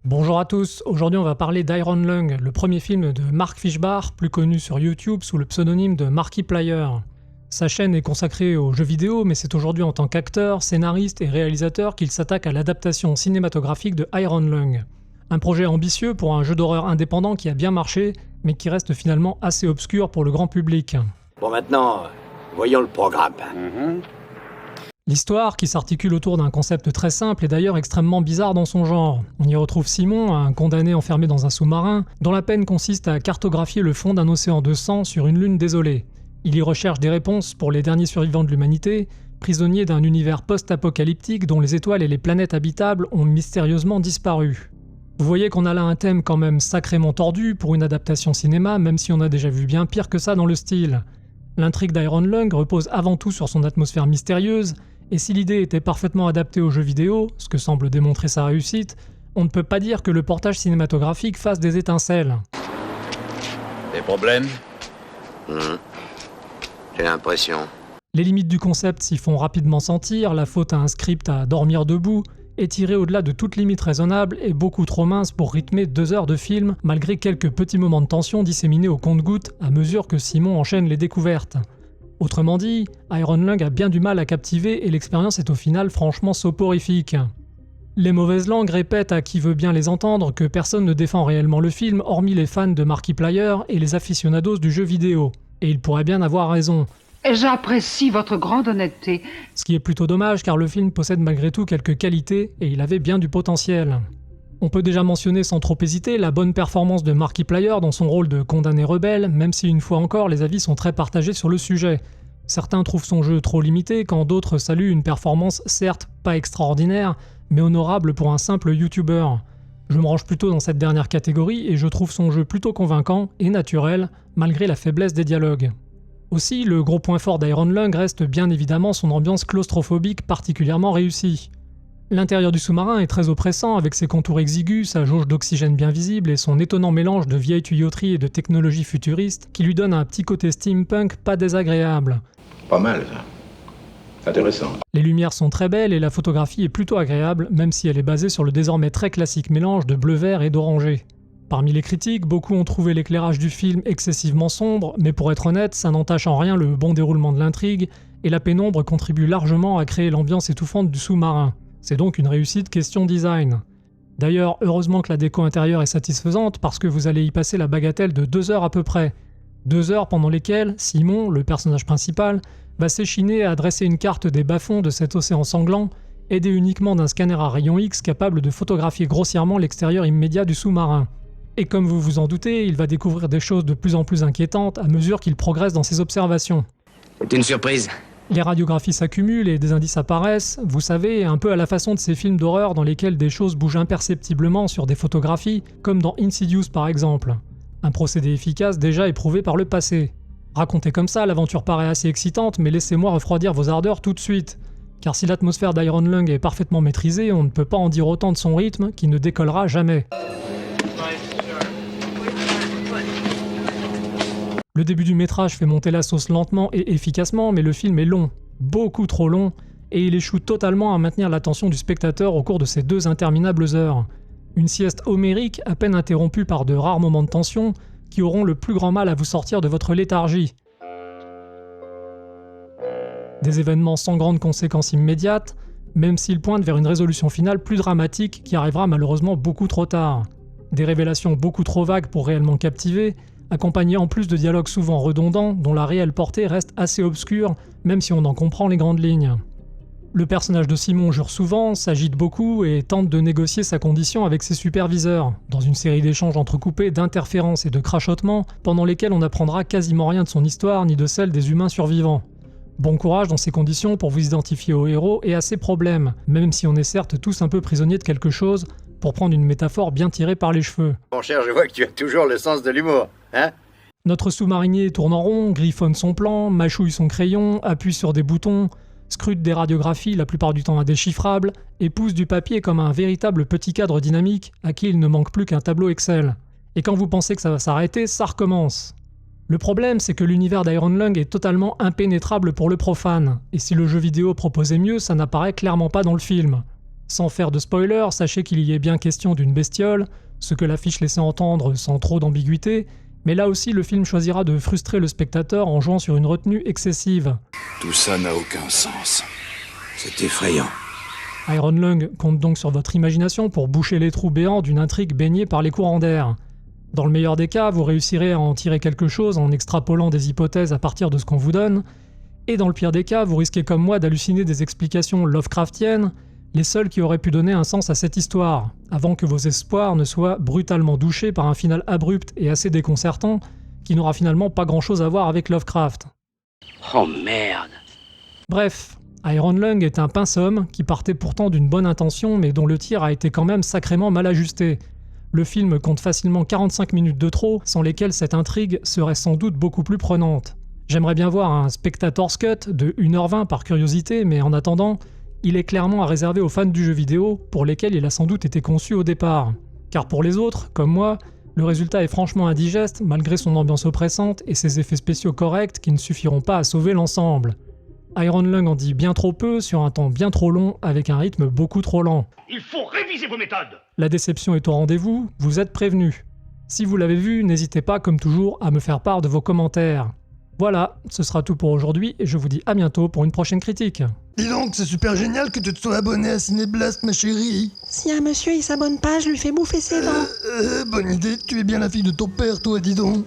Bonjour à tous, aujourd'hui on va parler d'Iron Lung, le premier film de Mark Fishbar, plus connu sur YouTube sous le pseudonyme de Markiplier. Sa chaîne est consacrée aux jeux vidéo, mais c'est aujourd'hui en tant qu'acteur, scénariste et réalisateur qu'il s'attaque à l'adaptation cinématographique de Iron Lung. Un projet ambitieux pour un jeu d'horreur indépendant qui a bien marché, mais qui reste finalement assez obscur pour le grand public. Bon, maintenant, voyons le programme. L'histoire, qui s'articule autour d'un concept très simple, est d'ailleurs extrêmement bizarre dans son genre. On y retrouve Simon, un condamné enfermé dans un sous-marin, dont la peine consiste à cartographier le fond d'un océan de sang sur une lune désolée. Il y recherche des réponses pour les derniers survivants de l'humanité, prisonniers d'un univers post-apocalyptique dont les étoiles et les planètes habitables ont mystérieusement disparu. Vous voyez qu'on a là un thème quand même sacrément tordu pour une adaptation cinéma, même si on a déjà vu bien pire que ça dans le style. L'intrigue d'Iron Lung repose avant tout sur son atmosphère mystérieuse, et si l'idée était parfaitement adaptée aux jeux vidéo, ce que semble démontrer sa réussite, on ne peut pas dire que le portage cinématographique fasse des étincelles. Des problèmes? J'ai l'impression. Les limites du concept s'y font rapidement sentir, la faute à un script à dormir debout est tirée au-delà de toute limite raisonnable et beaucoup trop mince pour rythmer 2 heures de film, malgré quelques petits moments de tension disséminés au compte-gouttes à mesure que Simon enchaîne les découvertes. Autrement dit, Iron Lung a bien du mal à captiver et l'expérience est au final franchement soporifique. Les mauvaises langues répètent à qui veut bien les entendre que personne ne défend réellement le film hormis les fans de Markiplier et les aficionados du jeu vidéo. Et ils pourraient bien avoir raison. J'apprécie votre grande honnêteté. Ce qui est plutôt dommage car le film possède malgré tout quelques qualités et il avait bien du potentiel. On peut déjà mentionner sans trop hésiter la bonne performance de Markiplier dans son rôle de condamné rebelle, même si une fois encore les avis sont très partagés sur le sujet. Certains trouvent son jeu trop limité, quand d'autres saluent une performance certes pas extraordinaire, mais honorable pour un simple YouTuber. Je me range plutôt dans cette dernière catégorie et je trouve son jeu plutôt convaincant et naturel, malgré la faiblesse des dialogues. Aussi, le gros point fort d'Iron Lung reste bien évidemment son ambiance claustrophobique particulièrement réussie. L'intérieur du sous-marin est très oppressant avec ses contours exigus, sa jauge d'oxygène bien visible et son étonnant mélange de vieille tuyauterie et de technologie futuriste qui lui donne un petit côté steampunk pas désagréable. Pas mal, ça. Intéressant. Les lumières sont très belles et la photographie est plutôt agréable, même si elle est basée sur le désormais très classique mélange de bleu-vert et d'orangé. Parmi les critiques, beaucoup ont trouvé l'éclairage du film excessivement sombre, mais pour être honnête, ça n'entache en rien le bon déroulement de l'intrigue, et la pénombre contribue largement à créer l'ambiance étouffante du sous-marin. C'est donc une réussite question design. D'ailleurs, heureusement que la déco intérieure est satisfaisante parce que vous allez y passer la bagatelle de 2 heures à peu près. 2 heures pendant lesquelles Simon, le personnage principal, va s'échiner à dresser une carte des bas-fonds de cet océan sanglant, aidé uniquement d'un scanner à rayons X capable de photographier grossièrement l'extérieur immédiat du sous-marin. Et comme vous vous en doutez, il va découvrir des choses de plus en plus inquiétantes à mesure qu'il progresse dans ses observations. C'est une surprise. Les radiographies s'accumulent et des indices apparaissent, vous savez, un peu à la façon de ces films d'horreur dans lesquels des choses bougent imperceptiblement sur des photographies, comme dans Insidious par exemple. Un procédé efficace déjà éprouvé par le passé. Raconté comme ça, l'aventure paraît assez excitante, mais laissez-moi refroidir vos ardeurs tout de suite. Car si l'atmosphère d'Iron Lung est parfaitement maîtrisée, on ne peut pas en dire autant de son rythme qui ne décollera jamais. Le début du métrage fait monter la sauce lentement et efficacement, mais le film est long, beaucoup trop long, et il échoue totalement à maintenir l'attention du spectateur au cours de ces 2 interminables heures. Une sieste homérique à peine interrompue par de rares moments de tension qui auront le plus grand mal à vous sortir de votre léthargie. Des événements sans grandes conséquences immédiates, même s'ils pointent vers une résolution finale plus dramatique qui arrivera malheureusement beaucoup trop tard. Des révélations beaucoup trop vagues pour réellement captiver, accompagné en plus de dialogues souvent redondants dont la réelle portée reste assez obscure, même si on en comprend les grandes lignes. Le personnage de Simon jure souvent, s'agite beaucoup et tente de négocier sa condition avec ses superviseurs, dans une série d'échanges entrecoupés d'interférences et de crachotements pendant lesquels on n'apprendra quasiment rien de son histoire ni de celle des humains survivants. Bon courage dans ces conditions pour vous identifier au héros et à ses problèmes, même si on est certes tous un peu prisonniers de quelque chose, pour prendre une métaphore bien tirée par les cheveux. Mon cher, je vois que tu as toujours le sens de l'humour, hein? Notre sous-marinier tourne en rond, griffonne son plan, mâchouille son crayon, appuie sur des boutons, scrute des radiographies la plupart du temps indéchiffrables, et pousse du papier comme un véritable petit cadre dynamique à qui il ne manque plus qu'un tableau Excel. Et quand vous pensez que ça va s'arrêter, ça recommence. Le problème, c'est que l'univers d'Iron Lung est totalement impénétrable pour le profane, et si le jeu vidéo proposait mieux, ça n'apparaît clairement pas dans le film. Sans faire de spoiler, sachez qu'il y est bien question d'une bestiole, ce que l'affiche laissait entendre sans trop d'ambiguïté, mais là aussi le film choisira de frustrer le spectateur en jouant sur une retenue excessive. Tout ça n'a aucun sens. C'est effrayant. Iron Lung compte donc sur votre imagination pour boucher les trous béants d'une intrigue baignée par les courants d'air. Dans le meilleur des cas, vous réussirez à en tirer quelque chose en extrapolant des hypothèses à partir de ce qu'on vous donne, et dans le pire des cas, vous risquez comme moi d'halluciner des explications Lovecraftiennes, les seules qui auraient pu donner un sens à cette histoire, avant que vos espoirs ne soient brutalement douchés par un final abrupt et assez déconcertant, qui n'aura finalement pas grand-chose à voir avec Lovecraft. Oh merde. Bref, Iron Lung est un pince-homme qui partait pourtant d'une bonne intention mais dont le tir a été quand même sacrément mal ajusté. Le film compte facilement 45 minutes de trop, sans lesquelles cette intrigue serait sans doute beaucoup plus prenante. J'aimerais bien voir un spectator's cut de 1h20 par curiosité, mais en attendant, il est clairement à réserver aux fans du jeu vidéo, pour lesquels il a sans doute été conçu au départ. Car pour les autres, comme moi, le résultat est franchement indigeste malgré son ambiance oppressante et ses effets spéciaux corrects qui ne suffiront pas à sauver l'ensemble. Iron Lung en dit bien trop peu sur un temps bien trop long avec un rythme beaucoup trop lent. Il faut réviser vos méthodes. La déception est au rendez-vous, vous êtes prévenus. Si vous l'avez vu, n'hésitez pas comme toujours à me faire part de vos commentaires. Voilà, ce sera tout pour aujourd'hui et je vous dis à bientôt pour une prochaine critique. Dis donc, c'est super génial que tu te sois abonné à Cinéblast, ma chérie. Si un monsieur il s'abonne pas, je lui fais bouffer ses dents. Bonne idée, tu es bien la fille de ton père, toi, dis donc.